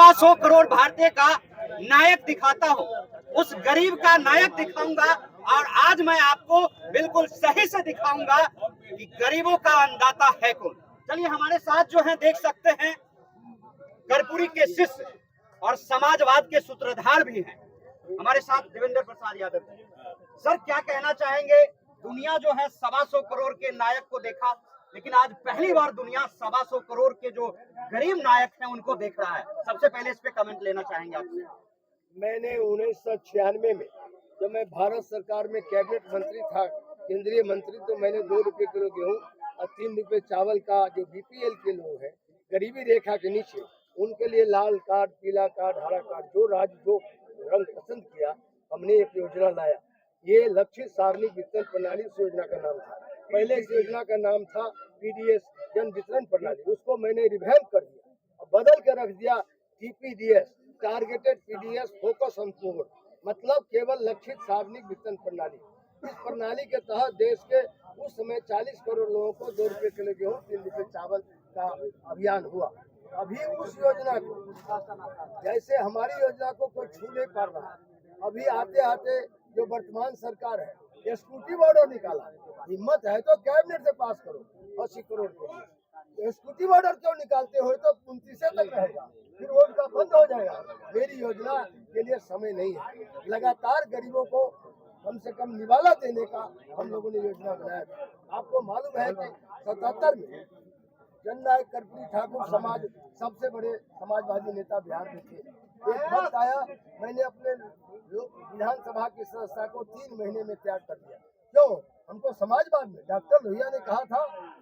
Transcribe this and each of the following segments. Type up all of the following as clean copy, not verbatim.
125 करोड़ भारतीय का नायक दिखाता हूँ, उस गरीब का नायक दिखाऊंगा। और आज मैं आपको बिल्कुल सही से दिखाऊंगा कि गरीबों का अन्नदाता है कौन। चलिए हमारे साथ जो है देख सकते हैं कर्पूरी के शिष्य और समाजवाद के सूत्रधार भी हैं हमारे साथ, देवेंद्र प्रसाद यादव जी। सर क्या कहना चाहेंगे? दुनिया जो है 125 करोड़ के नायक को देखा, लेकिन आज पहली बार दुनिया 125 करोड़ के जो गरीब नायक हैं उनको देख रहा है। सबसे पहले इस पे कमेंट लेना चाहेंगे आपसे। मैंने 1996 में जब मैं भारत सरकार में कैबिनेट मंत्री था, केंद्रीय मंत्री, तो मैंने 2 रुपए किलो गेहूँ और 3 रुपए चावल का जो बीपीएल के लोग हैं, गरीबी रेखा के नीचे, उनके लिए लाल कार्ड, पीला कार्ड, हरा कार्ड, जो राज्य जो रंग पसंद किया, हमने एक योजना लाया। ये लक्षित सार्वजनिक वितरण प्रणाली इस योजना का नाम था। पहले इस योजना का नाम था पीडीएस जन वितरण प्रणाली, उसको मैंने रिवैम्प कर दिया और बदल कर रख दिया TPDS, targeted PDS focus on poor, मतलब केवल लक्षित सार्वजनिक वितरण प्रणाली। इस प्रणाली के तहत देश के उस समय 40 करोड़ लोगों को 2 रुपए किलो गेहूँ, 3 रुपए चावल का अभियान हुआ। अभी उस योजना को, जैसे हमारी योजना को कोई छू नहीं पा रहा, अभी आते आते जो वर्तमान सरकार है, स्कूटी बॉर्डर निकाला। हिम्मत है तो कैबिनेट से पास करो 80 करोड़ के। स्कूटी बॉर्डर क्यों निकालते हो? तो 29 तक रहेगा, फिर वो उनका बंद हो जाएगा। मेरी योजना के लिए समय नहीं है। लगातार गरीबों को कम से कम निवाला देने का हम लोगों ने योजना बनाया था। आपको मालूम है कि 77 में जननायक कर्पूरी ठाकुर समाज सबसे बड़े समाजवादी नेता बिहार में थे। एक वक्त आया, मैंने अपने विधानसभा की सदस्यता को 3 महीने में त्याग कर दिया। क्यों? हमको समाजवाद में डॉक्टर लोहिया ने कहा था,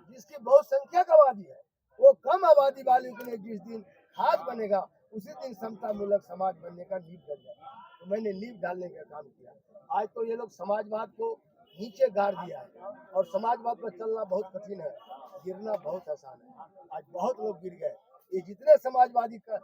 जिसकी बहुसंख्यक आबादी है, वो कम आबादी वाले के लिए जिस दिन हाथ बनेगा, उसी दिन समता मूलक समाज बनने का नींव डल जाएगा। तो मैंने नींव डालने का काम किया। आज तो ये लोग समाजवाद को नीचे गाड़ दिया है और समाजवाद पर चलना बहुत कठिन है, गिरना बहुत आसान है। आज बहुत लोग गिर गए। ये जितने समाजवादी का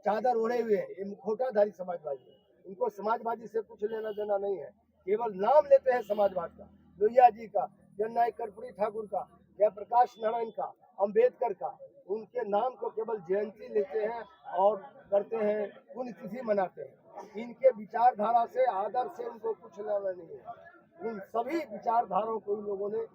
चादर ओढ़े हुए हैं, ये मुखौटाधारी समाजवादी है। इनको समाजवादी से कुछ लेना देना नहीं है, केवल नाम लेते हैं समाजवाद का। लोहिया जी का, जननायक कर्पूरी ठाकुर का, जयप्रकाश नारायण का, अम्बेडकर का, उनके नाम को केवल जयंती लेते हैं और करते हैं, पुण्यतिथि मनाते हैं। इनके विचारधारा से, आदर से उनको कुछ लेना नहीं है। उन सभी विचारधाराओं को इन लोगों ने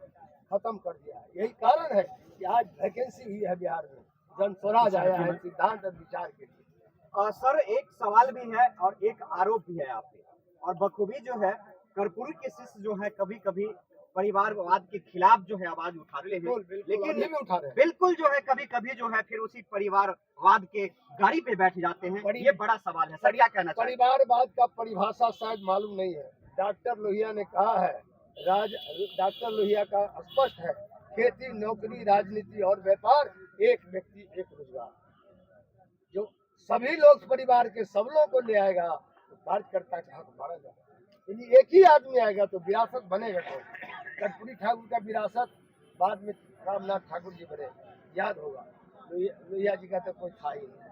खत्म कर दिया है। यही कारण है कि आज वैकेंसी हुई है बिहार में, जन स्वराज आया है सिद्धांत और विचार के लिए। सर एक सवाल भी है और एक आरोप भी है आप पे, और बखूबी जो है कर्पूरी के शिष्य जो है कभी कभी परिवारवाद के खिलाफ जो है आवाज उठाते हैं, लेकिन बिल्कुल जो है कभी कभी जो है फिर उसी परिवारवाद के गाड़ी पे बैठ जाते हैं। ये बड़ा सवाल है सर, क्या कहना चाहिए? परिवारवाद का परिभाषा शायद मालूम नहीं है। डॉक्टर लोहिया ने कहा है, डॉक्टर लोहिया का स्पष्ट है, खेती, नौकरी, राजनीति और व्यापार, एक व्यक्ति एक रोजगार। जो सभी लोग परिवार के सब लोगों को ले आएगा तो कार्यकर्ता का हक बढ़ा जाएगा। यदि एक ही आदमी आएगा तो विरासत बनेगा कौन? कर्पूरी ठाकुर का विरासत बाद में रामनाथ ठाकुर जी बने, याद होगा। लोहिया जी का तो कोई था ही नहीं।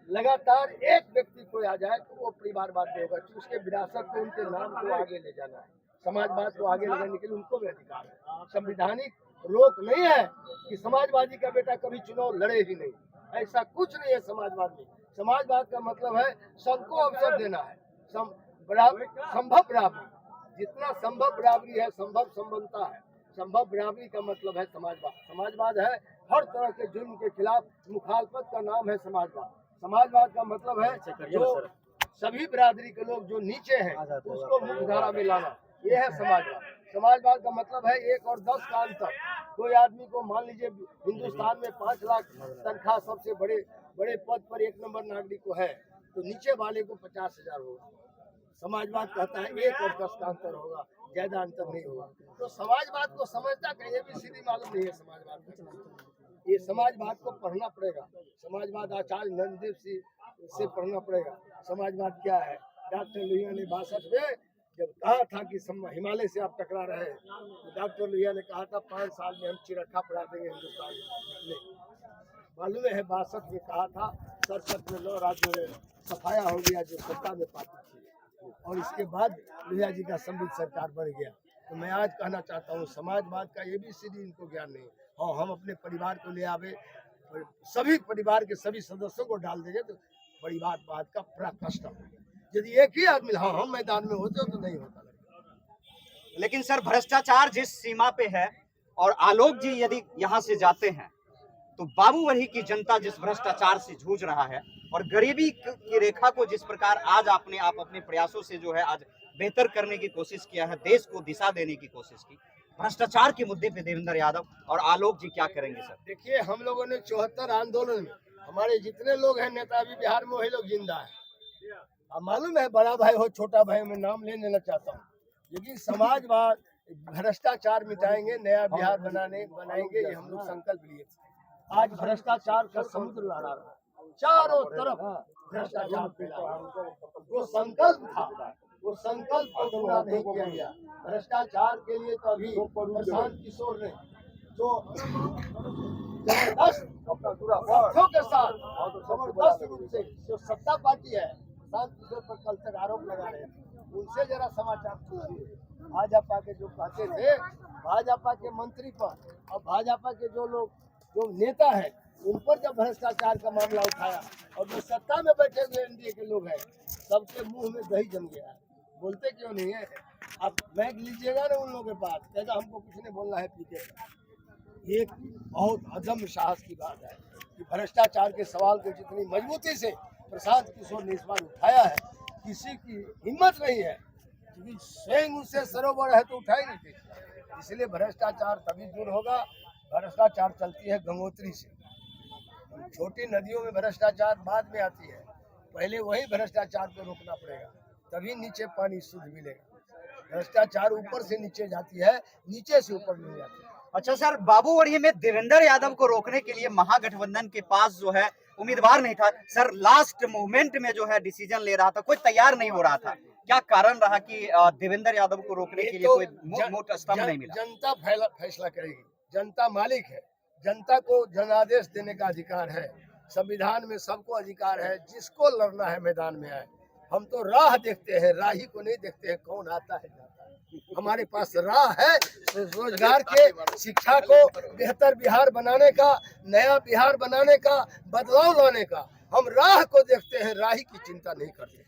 लगातार एक व्यक्ति कोई आ जाए तो वो परिवारवाद में होगा, उसके विरासत को, उनके नाम को आगे ले जाना है। समाजवाद को आगे ले जाने के लिए उनको भी अधिकार है। संवैधानिक रोक नहीं है कि समाजवादी का बेटा कभी चुनाव लड़े ही नहीं, ऐसा कुछ नहीं है समाजवाद में। समाजवाद का मतलब है सबको अवसर देना है, संभव बराबरी, जितना संभव बराबरी है, संभव संबंधता है। संभव बराबरी का मतलब है समाजवाद। समाजवाद है हर तरह के जुर्म के खिलाफ मुखालफत का नाम है समाजवाद। समाजवाद का मतलब है जो सभी बिरादरी के लोग जो नीचे हैं उसको मुख्य धारा में लाना, ये है समाजवाद। समाजवाद का मतलब है 1 और 10 का अंतर। कोई आदमी को मान लीजिए हिंदुस्तान में 5 लाख तनख्वाह सबसे बड़े पद पर 1 नंबर नागरिक को है, तो नीचे वाले को 50,000 होगा। समाजवाद कहता है 1 और 10 का अंतर होगा, ज्यादा अंतर नहीं होगा। तो समाजवाद को समझता कहीं भी सीधी मालूम नहीं है समाजवाद। ये समाजवाद को पढ़ना पड़ेगा। समाजवाद आचार्य नंददेव से पढ़ना पड़ेगा। समाजवाद क्या है? डॉक्टर लोहिया ने 62 में जब कहा था कि हिमालय से आप टकरा रहे हैं, तो डॉक्टर लोहिया ने कहा था 5 साल में हम चिरखा पड़ा देंगे हिंदुस्तान में। मालूम है 62 में कहा था, 67 में 9 राज्यों में सफाया हो गया जो सत्ता में पाती थी, और इसके बाद लोहिया जी का समृद्ध सरकार बन गया। तो मैं आज कहना चाहता हूँ, समाजवाद का ABCD इनको ज्ञान नहीं। हाँ, हम अपने परिवार को ले आवे, सभी परिवार के सभी सदस्यों को डाल देंगे तो बड़ी बात का बड़ा कष्ट है। यदि एक ही आदमी हम मैदान में होते हो तो नहीं होता। लेकिन सर भ्रष्टाचार जिस सीमा पे है और आलोक जी यदि यहाँ से जाते हैं तो बाबूवही की जनता जिस भ्रष्टाचार से जूझ रहा है और गरीबी की रेखा को जिस प्रकार आज आपने अपने प्रयासों से जो है आज बेहतर करने की कोशिश किया है, देश को दिशा देने की कोशिश की, भ्रष्टाचार के मुद्दे पे देवेंद्र यादव और आलोक जी क्या करेंगे सर? देखिए, हम लोगों ने 74 आंदोलन में हमारे जितने लोग हैं नेता अभी बिहार में वही लोग जिंदा है। अब मालूम है, बड़ा भाई हो छोटा भाई, मैं नाम ले लेना चाहता हूँ, लेकिन समाजवाद भ्रष्टाचार मिटाएंगे, नया बिहार बनाएंगे, ये हम लोग संकल्प लिए थे। आज भ्रष्टाचार का समुद्र लहरा रहा है, चारों तरफ भ्रष्टाचार फैला रहा है। जो संकल्प था वो संकल्प को पूरा नहीं किया गया। भ्रष्टाचार के लिए तो अभी प्रशांत किशोर ने जो जबरदस्त तथ्यों के साथ जबरदस्त रूप से जो सत्ता पार्टी है प्रशांत किशोर पर कल तक आरोप लगा रहे थे, उनसे जरा समाचार पूछिए। भाजपा के जो कहते थे, भाजपा के मंत्री पर और भाजपा के जो नेता है उन पर जब भ्रष्टाचार का मामला उठाया और जो सत्ता में बैठे हुए एनडीए के लोग हैं सबके मुंह में दही जम गया है। बोलते क्यों नहीं है? आप मैग लीजिएगा ना उन लोगों के पास, कहता हमको कुछ नहीं बोलना है पीके का। ये बहुत अदम्य साहस की बात है कि भ्रष्टाचार के सवाल को जितनी मजबूती से प्रशांत किशोर ने इस बार उठाया है, किसी की हिम्मत नहीं है, क्योंकि स्वयं उससे सरोवर है तो उठाई नहीं थी। इसलिए भ्रष्टाचार तभी दूर होगा। भ्रष्टाचार चलती है गंगोत्री से, छोटी नदियों में भ्रष्टाचार बाद में आती है, पहले वही भ्रष्टाचार को रोकना पड़ेगा, तभी नीचे पानी शुद्ध मिलेगा। भ्रष्टाचार ऊपर से नीचे जाती है, नीचे से ऊपर नहीं जाती। अच्छा सर, बाबूवड़ी में देवेंद्र यादव को रोकने के लिए महागठबंधन के पास जो है उम्मीदवार नहीं था सर, लास्ट मोमेंट में जो है डिसीजन ले रहा था, कोई तैयार नहीं हो रहा था, क्या कारण रहा कि देवेंद्र यादव को रोकने के लिए कोई मोट स्तंभ नहीं मिला? जनता फैसला करेगी, जनता मालिक है, जनता को जनादेश देने का अधिकार है, संविधान में सबको अधिकार है, जिसको लड़ना है मैदान में आए। हम तो राह देखते हैं, राही को नहीं देखते हैं कौन आता है जाता है। हमारे पास राह है रोजगार के, शिक्षा को बेहतर बिहार बनाने का, नया बिहार बनाने का, बदलाव लाने का। हम राह को देखते हैं, राही की चिंता नहीं करते।